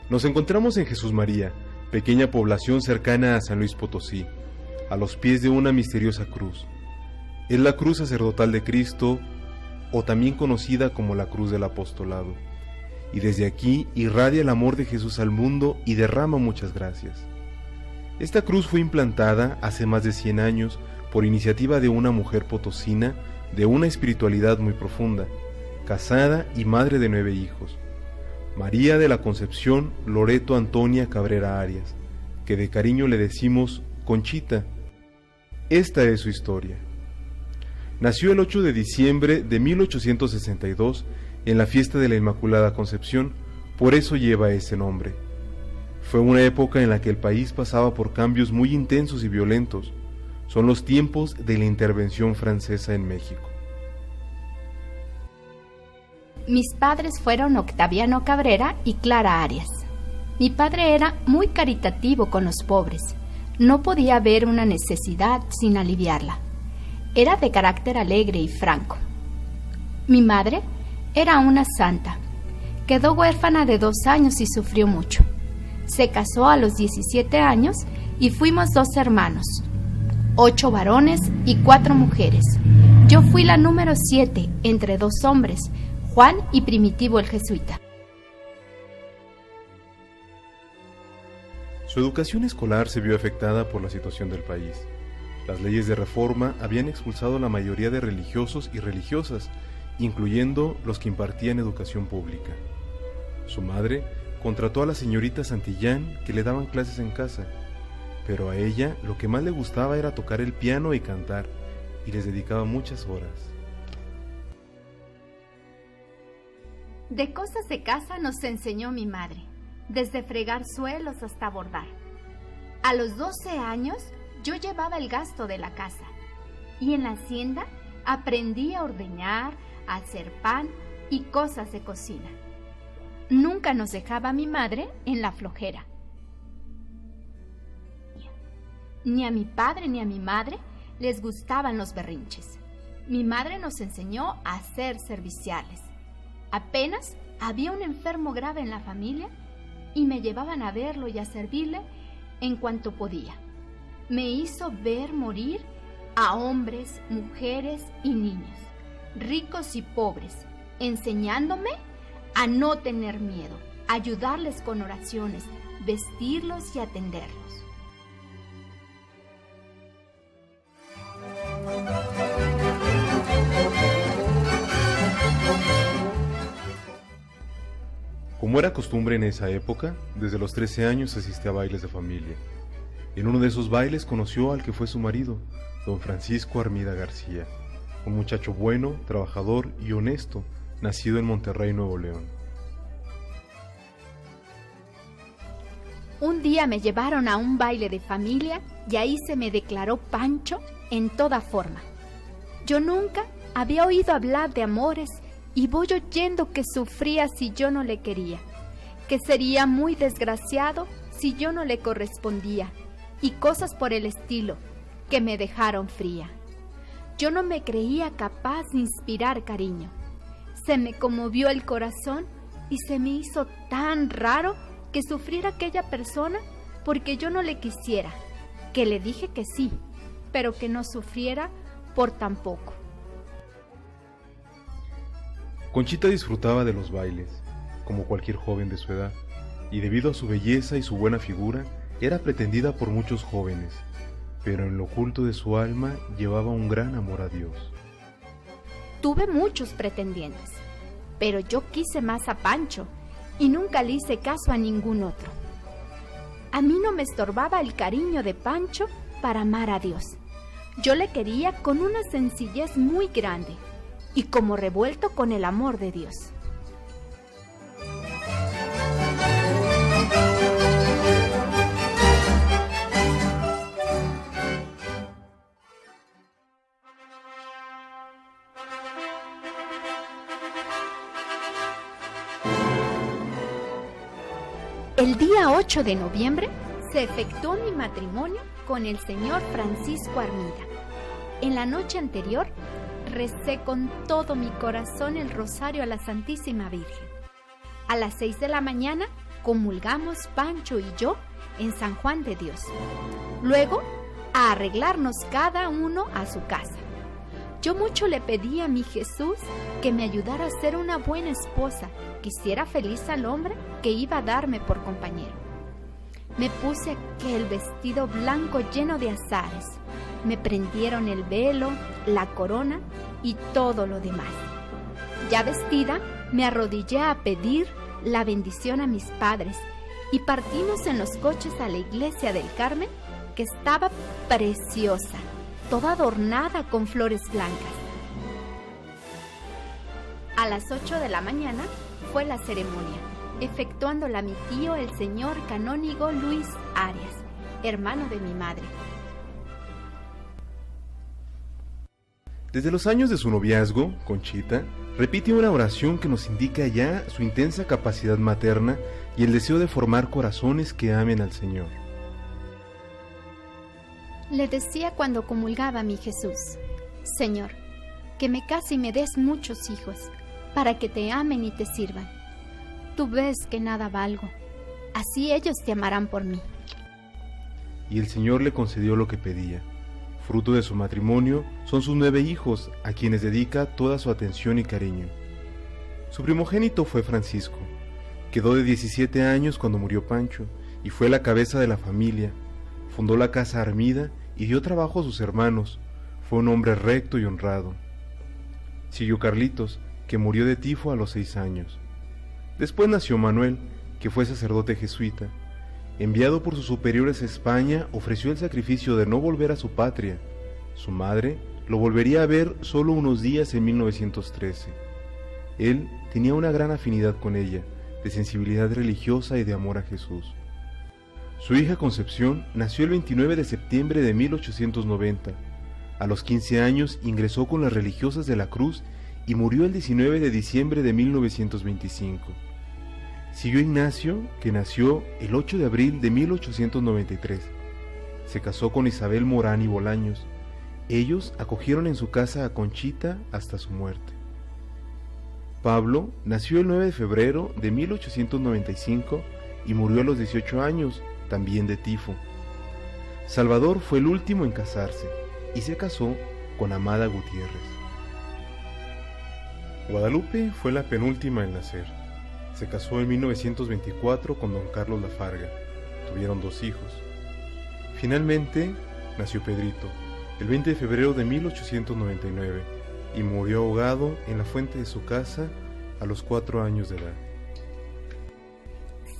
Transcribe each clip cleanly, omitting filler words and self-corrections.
Nos encontramos en Jesús María, pequeña población cercana a San Luis Potosí, a los pies de una misteriosa cruz. Es la cruz sacerdotal de Cristo, o también conocida como la cruz del apostolado, y desde aquí irradia el amor de Jesús al mundo y derrama muchas gracias. Esta cruz fue implantada hace más de 100 años por iniciativa de una mujer potosina de una espiritualidad muy profunda, casada y madre de 9 hijos, María de la Concepción Loreto Antonia Cabrera Arias, que de cariño le decimos Conchita. Esta es su historia. Nació el 8 de diciembre de 1862 en la fiesta de la Inmaculada Concepción, por eso lleva ese nombre. Fue una época en la que el país pasaba por cambios muy intensos y violentos. Son los tiempos de la intervención francesa en México. Mis padres fueron Octaviano Cabrera y Clara Arias. Mi padre era muy caritativo con los pobres. No podía ver una necesidad sin aliviarla. Era de carácter alegre y franco. Mi madre era una santa. Quedó huérfana de 2 años y sufrió mucho. Se casó a los 17 años y fuimos 2 hermanos, 8 varones y 4 mujeres. Yo fui la número 7 entre 2 hombres, Juan y Primitivo el jesuita. Su educación escolar se vio afectada por la situación del país. Las leyes de reforma habían expulsado la mayoría de religiosos y religiosas, incluyendo los que impartían educación pública. Su madre contrató a la señorita Santillán, que le daban clases en casa, pero a ella lo que más le gustaba era tocar el piano y cantar, y les dedicaba muchas horas. De cosas de casa nos enseñó mi madre, desde fregar suelos hasta bordar. A los 12 años yo llevaba el gasto de la casa, y en la hacienda aprendí a ordeñar, a hacer pan y cosas de cocina. Nunca nos dejaba mi madre en la flojera. Ni a mi padre ni a mi madre les gustaban los berrinches. Mi madre nos enseñó a ser serviciales. Apenas había un enfermo grave en la familia y me llevaban a verlo y a servirle en cuanto podía. Me hizo ver morir a hombres, mujeres y niños, ricos y pobres, enseñándome a no tener miedo, ayudarles con oraciones, vestirlos y atenderlos. Como era costumbre en esa época, desde los 13 años asistía a bailes de familia. En uno de esos bailes conoció al que fue su marido, don Francisco Armida García, un muchacho bueno, trabajador y honesto, nacido en Monterrey, Nuevo León. Un día me llevaron a un baile de familia y ahí se me declaró Pancho en toda forma. Yo nunca había oído hablar de amores y voy oyendo que sufría si yo no le quería, que sería muy desgraciado si yo no le correspondía y cosas por el estilo que me dejaron fría. Yo no me creía capaz de inspirar cariño. Se me conmovió el corazón y se me hizo tan raro que sufriera aquella persona porque yo no le quisiera, que le dije que sí, pero que no sufriera por tan poco. Conchita disfrutaba de los bailes, como cualquier joven de su edad, y debido a su belleza y su buena figura, era pretendida por muchos jóvenes, pero en lo oculto de su alma llevaba un gran amor a Dios. Tuve muchos pretendientes, pero yo quise más a Pancho y nunca le hice caso a ningún otro. A mí no me estorbaba el cariño de Pancho para amar a Dios. Yo le quería con una sencillez muy grande y como revuelto con el amor de Dios. El día 8 de noviembre se efectuó mi matrimonio con el señor Francisco Armida. En la noche anterior recé con todo mi corazón el rosario a la Santísima Virgen. A las 6 de la mañana comulgamos Pancho y yo en San Juan de Dios. Luego, a arreglarnos cada uno a su casa. Yo mucho le pedí a mi Jesús que me ayudara a ser una buena esposa, que hiciera feliz al hombre que iba a darme por compañero. Me puse aquel vestido blanco lleno de azares. Me prendieron el velo, la corona y todo lo demás. Ya vestida, me arrodillé a pedir la bendición a mis padres y partimos en los coches a la iglesia del Carmen, que estaba preciosa, toda adornada con flores blancas. A las 8 de la mañana fue la ceremonia, efectuándola mi tío, el señor canónigo Luis Arias, hermano de mi madre. Desde los años de su noviazgo, Conchita repite una oración que nos indica ya su intensa capacidad materna y el deseo de formar corazones que amen al Señor. Le decía cuando comulgaba a mi Jesús: Señor, que me case y me des muchos hijos, para que te amen y te sirvan. Tú ves que nada valgo, así ellos te amarán por mí. Y el Señor le concedió lo que pedía. Fruto de su matrimonio son sus 9 hijos, a quienes dedica toda su atención y cariño. Su primogénito fue Francisco. Quedó de 17 años cuando murió Pancho, y fue la cabeza de la familia. Fundó la Casa Armida y dio trabajo a sus hermanos. Fue un hombre recto y honrado. Siguió Carlitos, que murió de tifo a los 6 años. Después nació Manuel, que fue sacerdote jesuita. Enviado por sus superiores a España, ofreció el sacrificio de no volver a su patria. Su madre lo volvería a ver solo unos días en 1913. Él tenía una gran afinidad con ella, de sensibilidad religiosa y de amor a Jesús. Su hija Concepción nació el 29 de septiembre de 1890. A los 15 años ingresó con las religiosas de la Cruz y murió el 19 de diciembre de 1925. Siguió Ignacio, que nació el 8 de abril de 1893. Se casó con Isabel Morán y Bolaños. Ellos acogieron en su casa a Conchita hasta su muerte. Pablo nació el 9 de febrero de 1895 y murió a los 18 años, también de tifo. Salvador fue el último en casarse y se casó con Amada Gutiérrez. Guadalupe fue la penúltima en nacer. Se casó en 1924 con don Carlos Lafarga. Tuvieron 2 hijos. Finalmente nació Pedrito, el 20 de febrero de 1899, y murió ahogado en la fuente de su casa a los 4 años de edad.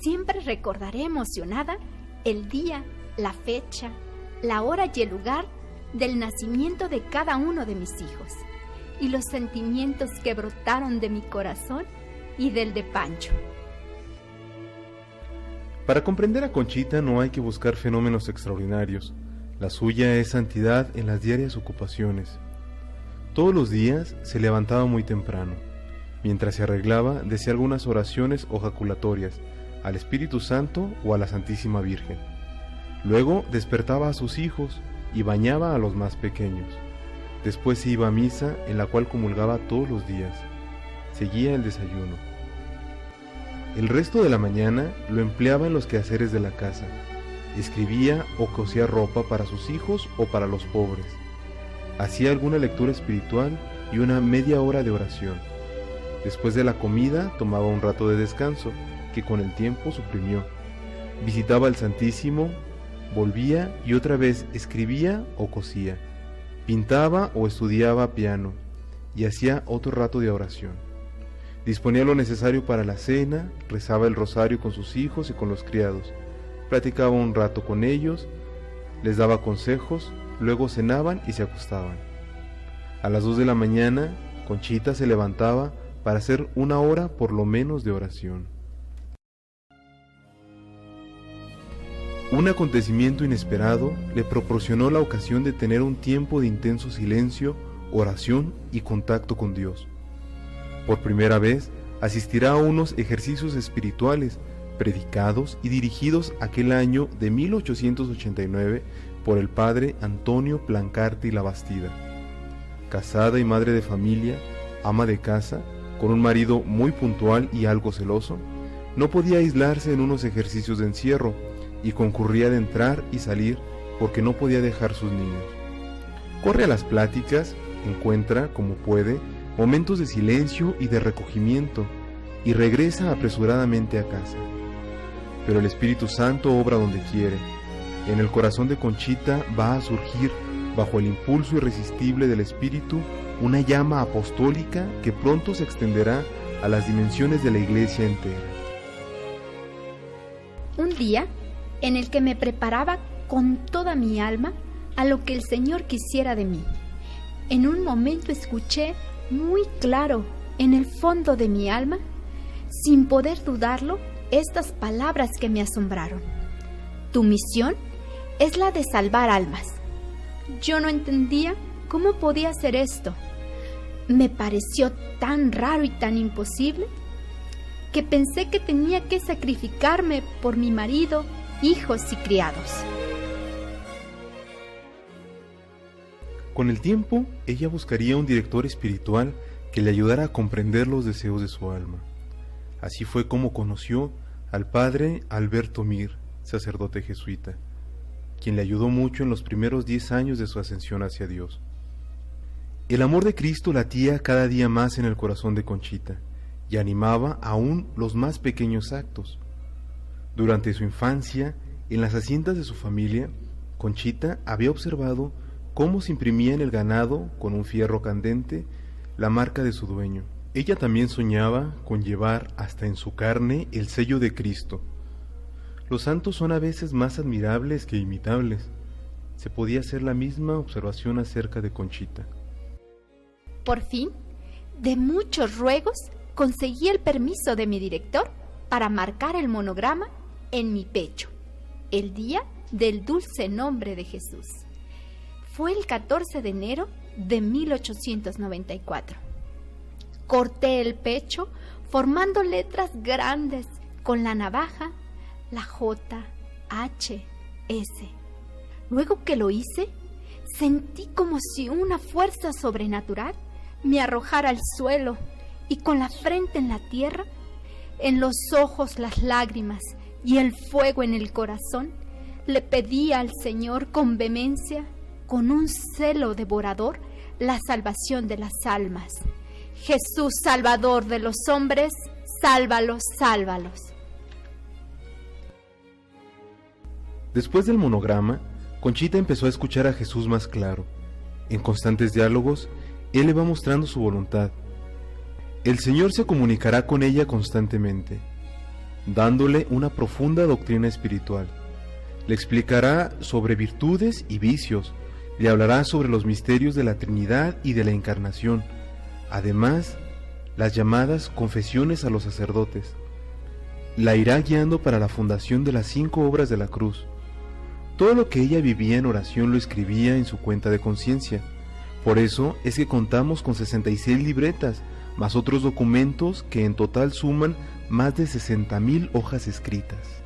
Siempre recordaré emocionada el día, la fecha, la hora y el lugar del nacimiento de cada uno de mis hijos, y los sentimientos que brotaron de mi corazón y del de Pancho. Para comprender a Conchita no hay que buscar fenómenos extraordinarios. La suya es santidad en las diarias ocupaciones. Todos los días se levantaba muy temprano. Mientras se arreglaba, decía algunas oraciones o jaculatorias al Espíritu Santo o a la Santísima Virgen. Luego despertaba a sus hijos y bañaba a los más pequeños. Después se iba a misa, en la cual comulgaba todos los días. Seguía el desayuno. El resto de la mañana lo empleaba en los quehaceres de la casa. Escribía o cosía ropa para sus hijos o para los pobres. Hacía alguna lectura espiritual y una media hora de oración. Después de la comida tomaba un rato de descanso, que con el tiempo suprimió. Visitaba al Santísimo, volvía y otra vez escribía o cosía. Pintaba o estudiaba piano y hacía otro rato de oración. Disponía lo necesario para la cena, rezaba el rosario con sus hijos y con los criados, platicaba un rato con ellos, les daba consejos, luego cenaban y se acostaban. A las 2 de la mañana, Conchita se levantaba para hacer 1 hora por lo menos de oración. Un acontecimiento inesperado le proporcionó la ocasión de tener un tiempo de intenso silencio, oración y contacto con Dios. Por primera vez asistirá a unos ejercicios espirituales predicados y dirigidos aquel año de 1889 por el padre Antonio Plancarte y Labastida. Casada y madre de familia, ama de casa, con un marido muy puntual y algo celoso, No podía aislarse en unos ejercicios de encierro y concurría de entrar y salir porque no podía dejar sus niños. Corre a las pláticas, encuentra, como puede, momentos de silencio y de recogimiento y regresa apresuradamente a casa. Pero el Espíritu Santo obra donde quiere. En el corazón de Conchita va a surgir, bajo el impulso irresistible del Espíritu, una llama apostólica que pronto se extenderá a las dimensiones de la Iglesia entera. Un día en el que me preparaba con toda mi alma a lo que el Señor quisiera de mí, en un momento escuché muy claro en el fondo de mi alma, sin poder dudarlo, estas palabras que me asombraron: tu misión es la de salvar almas. Yo no entendía cómo podía hacer esto. Me pareció tan raro y tan imposible que pensé que tenía que sacrificarme por mi marido, hijos y criados. Con el tiempo, ella buscaría un director espiritual que le ayudara a comprender los deseos de su alma. Así fue como conoció al padre Alberto Mir, sacerdote jesuita, quien le ayudó mucho en los primeros 10 años de su ascensión hacia Dios. El amor de Cristo latía cada día más en el corazón de Conchita y animaba aún los más pequeños actos. Durante su infancia, en las haciendas de su familia, Conchita había observado cómo se imprimía en el ganado, con un fierro candente, la marca de su dueño. Ella también soñaba con llevar hasta en su carne el sello de Cristo. Los santos son a veces más admirables que imitables. Se podía hacer la misma observación acerca de Conchita. Por fin, de muchos ruegos, conseguí el permiso de mi director para marcar el monograma en mi pecho, el día del dulce nombre de Jesús. Fue el 14 de enero de 1894. Corté el pecho formando letras grandes con la navaja, la J, H, S. Luego que lo hice, sentí como si una fuerza sobrenatural me arrojara al suelo y con la frente en la tierra, en los ojos las lágrimas y el fuego en el corazón, le pedí al Señor con vehemencia, con un celo devorador, la salvación de las almas. Jesús, Salvador de los hombres, sálvalos, sálvalos. Después del monograma, Conchita empezó a escuchar a Jesús más claro. En constantes diálogos, Él le va mostrando su voluntad. El Señor se comunicará con ella constantemente, dándole una profunda doctrina espiritual. Le explicará sobre virtudes y vicios, le hablará sobre los misterios de la Trinidad y de la Encarnación. Además, las llamadas confesiones a los sacerdotes. La irá guiando para la fundación de las 5 obras de la cruz. Todo lo que ella vivía en oración lo escribía en su cuenta de conciencia. Por eso es que contamos con 66 libretas, más otros documentos que en total suman más de 60,000 hojas escritas.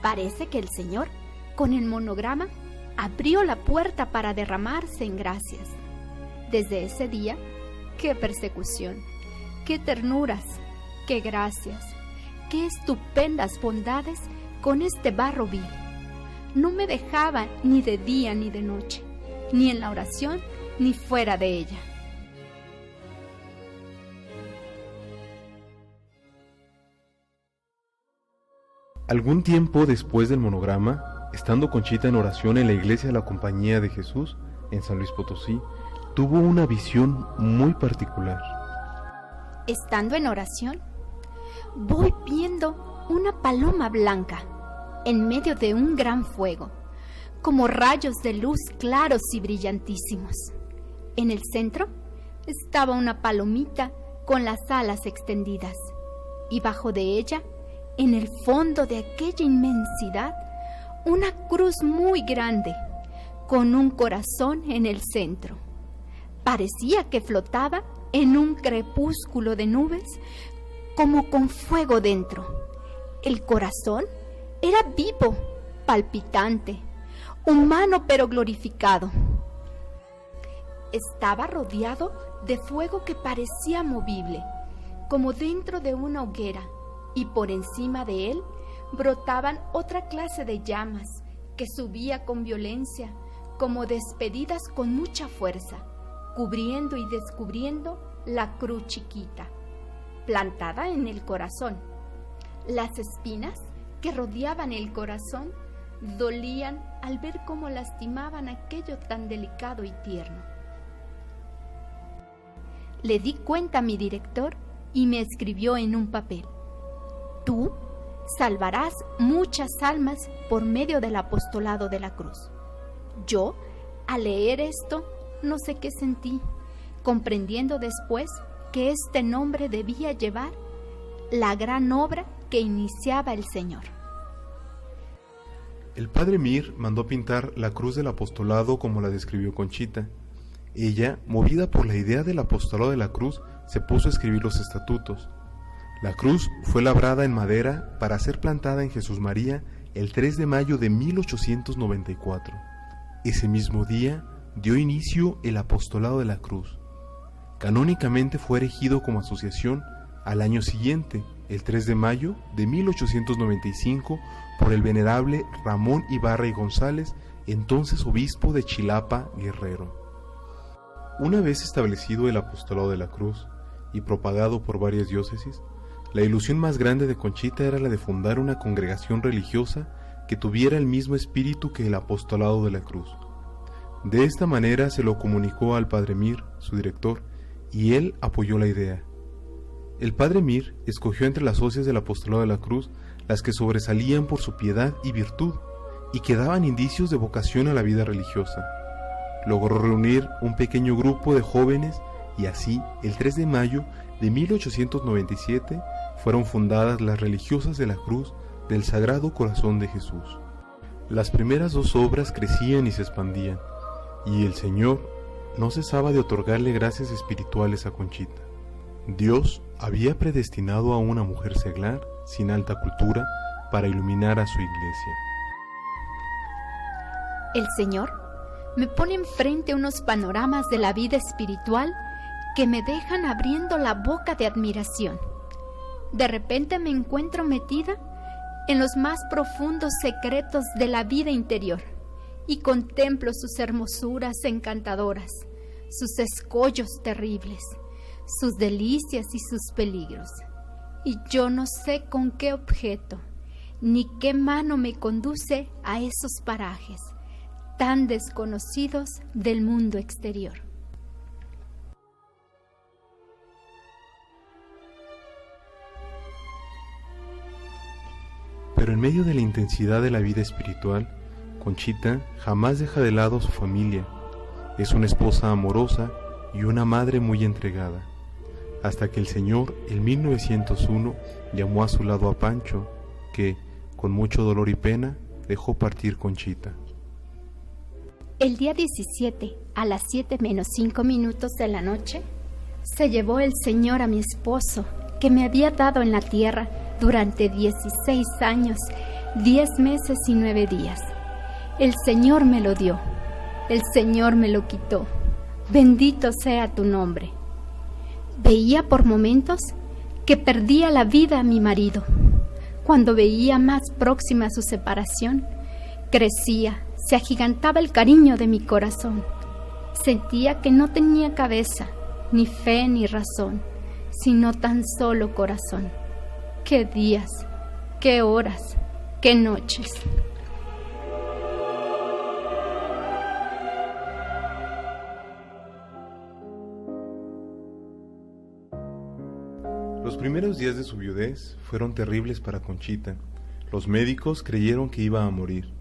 Parece que el Señor, con el monograma, abrió la puerta para derramarse en gracias. Desde ese día, qué persecución, qué ternuras, qué gracias, qué estupendas bondades con este barro vil. No me dejaba ni de día ni de noche, ni en la oración ni fuera de ella. Algún tiempo después del monograma, estando Conchita en oración en la iglesia de la Compañía de Jesús, en San Luis Potosí, tuvo una visión muy particular. Estando en oración, voy viendo una paloma blanca en medio de un gran fuego, como rayos de luz claros y brillantísimos. En el centro estaba una palomita con las alas extendidas, y bajo de ella, en el fondo de aquella inmensidad, una cruz muy grande, con un corazón en el centro. Parecía que flotaba en un crepúsculo de nubes, como con fuego dentro. El corazón era vivo, palpitante, humano pero glorificado. Estaba rodeado de fuego que parecía movible, como dentro de una hoguera, y por encima de él brotaban otra clase de llamas que subía con violencia, como despedidas con mucha fuerza, cubriendo y descubriendo la cruz chiquita, plantada en el corazón. Las espinas que rodeaban el corazón dolían al ver cómo lastimaban aquello tan delicado y tierno. Le di cuenta a mi director y me escribió en un papel: tú salvarás muchas almas por medio del apostolado de la cruz. Yo, al leer esto, no sé qué sentí, comprendiendo después que este nombre debía llevar la gran obra que iniciaba el Señor. El padre Mir mandó pintar la cruz del apostolado como la describió Conchita. Ella, movida por la idea del apostolado de la cruz, se puso a escribir los estatutos. La cruz fue labrada en madera para ser plantada en Jesús María el 3 de mayo de 1894. Ese mismo día dio inicio el apostolado de la cruz. Canónicamente fue erigido como asociación al año siguiente, el 3 de mayo de 1895, por el venerable Ramón Ibarra y González, entonces obispo de Chilapa, Guerrero. Una vez establecido el apostolado de la cruz y propagado por varias diócesis, la ilusión más grande de Conchita era la de fundar una congregación religiosa que tuviera el mismo espíritu que el apostolado de la cruz. De esta manera se lo comunicó al padre Mir, su director, y él apoyó la idea. El padre Mir escogió entre las socias del apostolado de la cruz las que sobresalían por su piedad y virtud y que daban indicios de vocación a la vida religiosa. Logró reunir un pequeño grupo de jóvenes y así, el 3 de mayo de 1897, fueron fundadas las Religiosas de la Cruz del Sagrado Corazón de Jesús. Las primeras dos obras crecían y se expandían, y el Señor no cesaba de otorgarle gracias espirituales a Conchita. Dios había predestinado a una mujer seglar, sin alta cultura, para iluminar a su iglesia. El Señor me pone enfrente unos panoramas de la vida espiritual que me dejan abriendo la boca de admiración. De repente me encuentro metida en los más profundos secretos de la vida interior y contemplo sus hermosuras encantadoras, sus escollos terribles, sus delicias y sus peligros. Y yo no sé con qué objeto, ni qué mano me conduce a esos parajes tan desconocidos del mundo exterior. Pero en medio de la intensidad de la vida espiritual, Conchita jamás deja de lado a su familia. Es una esposa amorosa y una madre muy entregada, hasta que el Señor en 1901 llamó a su lado a Pancho, que, con mucho dolor y pena, dejó partir Conchita. El día 17, a las 7:05 de la noche, se llevó el Señor a mi esposo, que me había dado en la tierra durante 16 años, 10 meses y 9 días. El Señor me lo dio, el Señor me lo quitó. Bendito sea tu nombre. Veía por momentos que perdía la vida a mi marido. Cuando veía más próxima su separación, crecía, se agigantaba el cariño de mi corazón. Sentía que no tenía cabeza, ni fe ni razón, sino tan solo corazón. ¡Qué días, qué horas, qué noches! Los primeros días de su viudez fueron terribles para Conchita. Los médicos creyeron que iba a morir.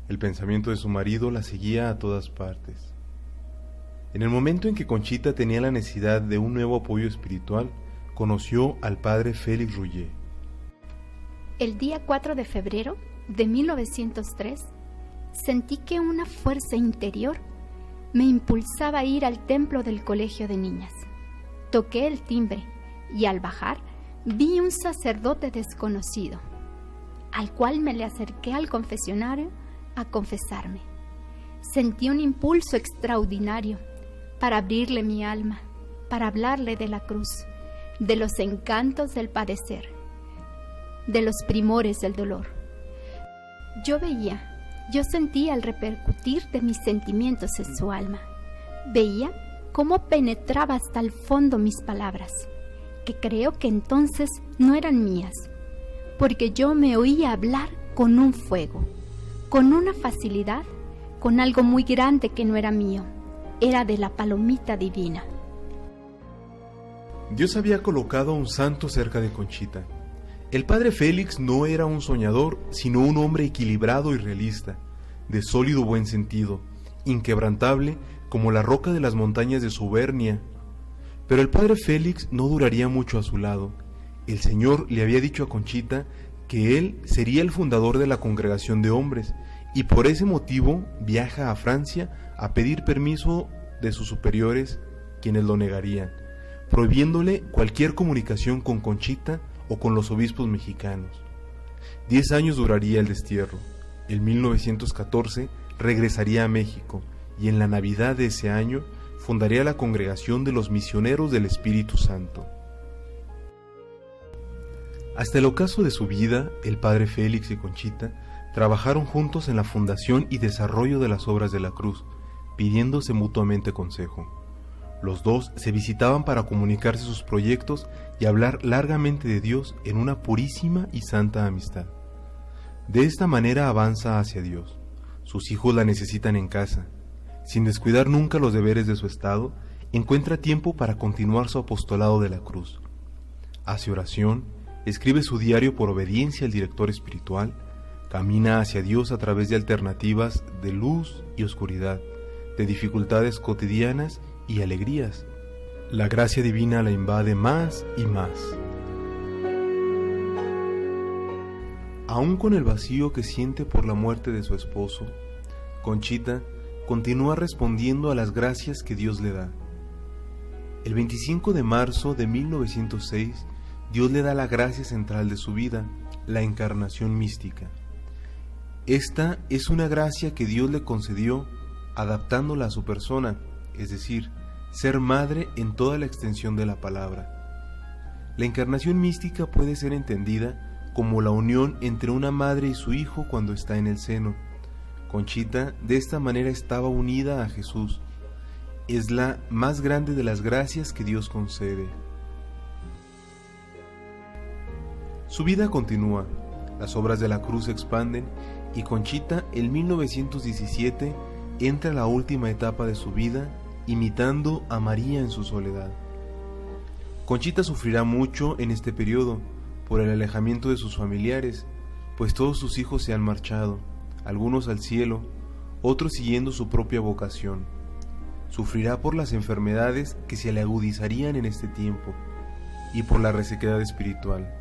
El pensamiento de su marido la seguía a todas partes. En el momento en que Conchita tenía la necesidad de un nuevo apoyo espiritual, conoció al padre Félix Rouillet. El día 4 de febrero de 1903, sentí que una fuerza interior me impulsaba a ir al templo del colegio de niñas. Toqué el timbre y al bajar vi un sacerdote desconocido, al cual me le acerqué al confesionario a confesarme. Sentí un impulso extraordinario para abrirle mi alma, para hablarle de la cruz, de los encantos del padecer. de los primores del dolor. Yo sentía el repercutir de mis sentimientos en su alma. Veía cómo penetraba hasta el fondo mis palabras, que creo que entonces no eran mías, porque yo me oía hablar con un fuego, con una facilidad, con algo muy grande que no era mío, era de la palomita divina. Dios había colocado a un santo cerca de Conchita. El padre Félix no era un soñador, sino un hombre equilibrado y realista, de sólido buen sentido, inquebrantable como la roca de las montañas de Subernia. Pero el padre Félix no duraría mucho a su lado. El Señor le había dicho a Conchita que él sería el fundador de la congregación de hombres, y por ese motivo viaja a Francia a pedir permiso de sus superiores, quienes lo negarían, prohibiéndole cualquier comunicación con Conchita o con los obispos mexicanos. 10 años duraría el destierro. En 1914 regresaría a México y en la Navidad de ese año fundaría la Congregación de los Misioneros del Espíritu Santo. Hasta el ocaso de su vida, el padre Félix y Conchita trabajaron juntos en la fundación y desarrollo de las obras de la cruz, pidiéndose mutuamente consejo. Los dos se visitaban para comunicarse sus proyectos y hablar largamente de Dios en una purísima y santa amistad. De esta manera avanza hacia Dios. Sus hijos la necesitan en casa. Sin descuidar nunca los deberes de su estado, encuentra tiempo para continuar su apostolado de la cruz. Hace oración, escribe su diario por obediencia al director espiritual, camina hacia Dios a través de alternativas de luz y oscuridad, de dificultades cotidianas y alegrías. La gracia divina la invade más y más. Aún con el vacío que siente por la muerte de su esposo, Conchita continúa respondiendo a las gracias que Dios le da. El 25 de marzo de 1906, Dios le da la gracia central de su vida, la encarnación mística. Esta es una gracia que Dios le concedió adaptándola a su persona, es decir, ser madre en toda la extensión de la palabra. La encarnación mística puede ser entendida como la unión entre una madre y su hijo cuando está en el seno. Conchita de esta manera estaba unida a Jesús. Es la más grande de las gracias que Dios concede. Su vida continúa, las obras de la cruz se expanden y Conchita en 1917 entra a la última etapa de su vida imitando a María en su soledad. Conchita sufrirá mucho en este periodo por el alejamiento de sus familiares, pues todos sus hijos se han marchado, algunos al cielo, otros siguiendo su propia vocación. Sufrirá por las enfermedades que se le agudizarían en este tiempo y por la resequedad espiritual.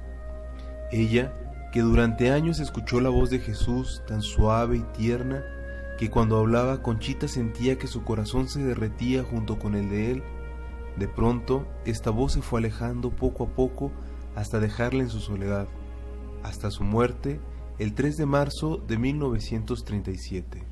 Ella, que durante años escuchó la voz de Jesús tan suave y tierna, que cuando hablaba Conchita sentía que su corazón se derretía junto con el de él, de pronto esta voz se fue alejando poco a poco hasta dejarla en su soledad, hasta su muerte el 3 de marzo de 1937.